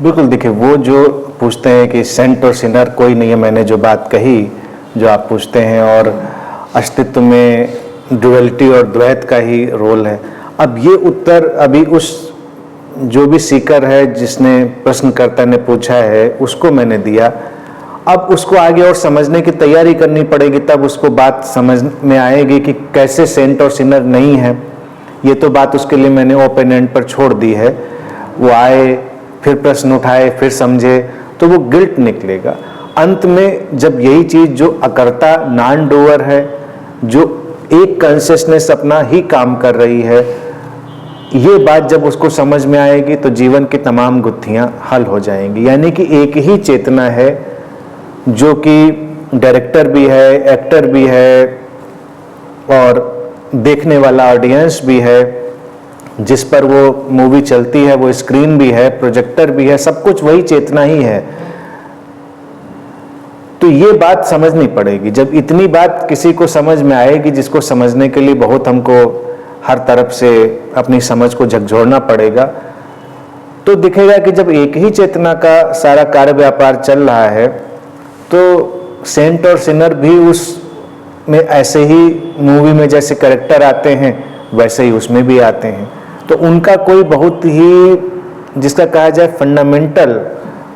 बिल्कुल, देखिए वो जो पूछते हैं कि सेंट और सिनर कोई नहीं है, मैंने जो बात कही, जो आप पूछते हैं, और अस्तित्व में डुअलिटी और द्वैत का ही रोल है। अब ये उत्तर अभी उस जो भी सीकर है, जिसने प्रश्नकर्ता ने पूछा है, उसको मैंने दिया। अब उसको आगे और समझने की तैयारी करनी पड़ेगी, तब उसको बात समझ में आएगी कि कैसे सेंट और सिनर नहीं है। ये तो बात उसके लिए मैंने ओपन एंड पर छोड़ दी है। वो आए, फिर प्रश्न उठाए, फिर समझे, तो वो गिल्ट निकलेगा। अंत में जब यही चीज जो अकर्ता नॉन डूअर है, जो एक कॉन्शियसनेस अपना ही काम कर रही है, ये बात जब उसको समझ में आएगी तो जीवन की तमाम गुत्थियां हल हो जाएंगी। यानी कि एक ही चेतना है जो कि डायरेक्टर भी है, एक्टर भी है, और देखने वाला ऑडियंस भी है, जिस पर वो मूवी चलती है वो स्क्रीन भी है, प्रोजेक्टर भी है, सब कुछ वही चेतना ही है। तो ये बात समझनी पड़ेगी। जब इतनी बात किसी को समझ में आएगी, जिसको समझने के लिए बहुत हमको हर तरफ से अपनी समझ को झकझोरना पड़ेगा, तो दिखेगा कि जब एक ही चेतना का सारा कार्य व्यापार चल रहा है, तो सेंट और सिनर भी उस में ऐसे ही मूवी में जैसे कैरेक्टर आते हैं वैसे ही उसमें भी आते हैं। तो उनका कोई बहुत ही, जिसका कहा जाए, फंडामेंटल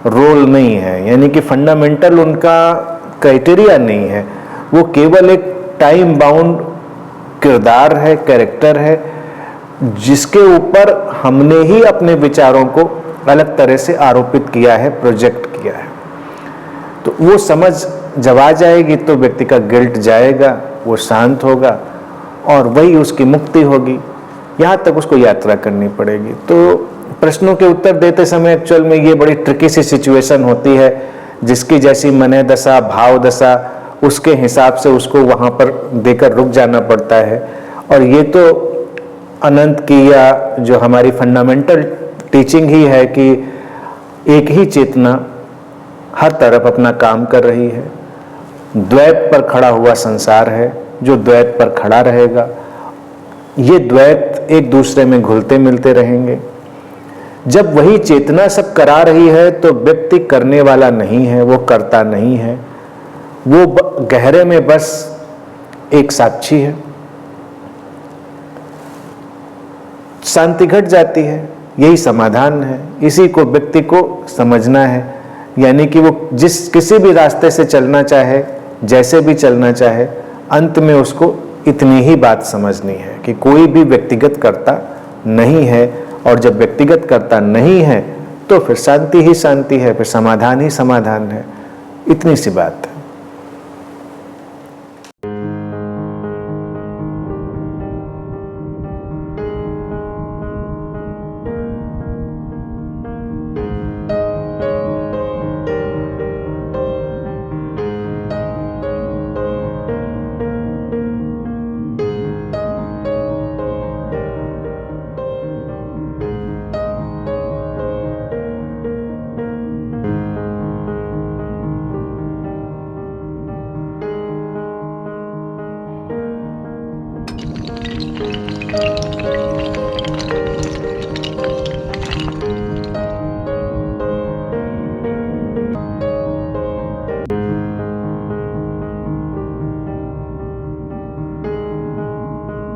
रोल नहीं है, यानी कि फंडामेंटल उनका क्राइटेरिया नहीं है। वो केवल एक टाइम बाउंड किरदार है, कैरेक्टर है, जिसके ऊपर हमने ही अपने विचारों को अलग तरह से आरोपित किया है, प्रोजेक्ट किया है। तो वो समझ जब आ जाएगी तो व्यक्ति का गिल्ट जाएगा, वो शांत होगा और वही उसकी मुक्ति होगी। यहाँ तक उसको यात्रा करनी पड़ेगी। तो प्रश्नों के उत्तर देते समय एक्चुअल में ये बड़ी ट्रिकी सी सिचुएशन होती है, जिसकी जैसी मनः दशा, भाव दशा, उसके हिसाब से उसको वहाँ पर देकर रुक जाना पड़ता है। और ये तो अनंत की या जो हमारी फंडामेंटल टीचिंग ही है कि एक ही चेतना हर तरफ अपना काम कर रही है। द्वैत पर खड़ा हुआ संसार है जो द्वैत पर खड़ा रहेगा। ये द्वैत एक दूसरे में घुलते मिलते रहेंगे। जब वही चेतना सब करा रही है तो व्यक्ति करने वाला नहीं है, वो करता नहीं है, वो गहरे में बस एक साक्षी है। शांति घट जाती है, यही समाधान है। इसी को व्यक्ति को समझना है, यानी कि वो जिस किसी भी रास्ते से चलना चाहे, जैसे भी चलना चाहे, अंत में उसको इतनी ही बात समझनी है कि कोई भी व्यक्तिगत कर्ता नहीं है। और जब व्यक्तिगत कर्ता नहीं है तो फिर शांति ही शांति है, फिर समाधान ही समाधान है। इतनी सी बात है।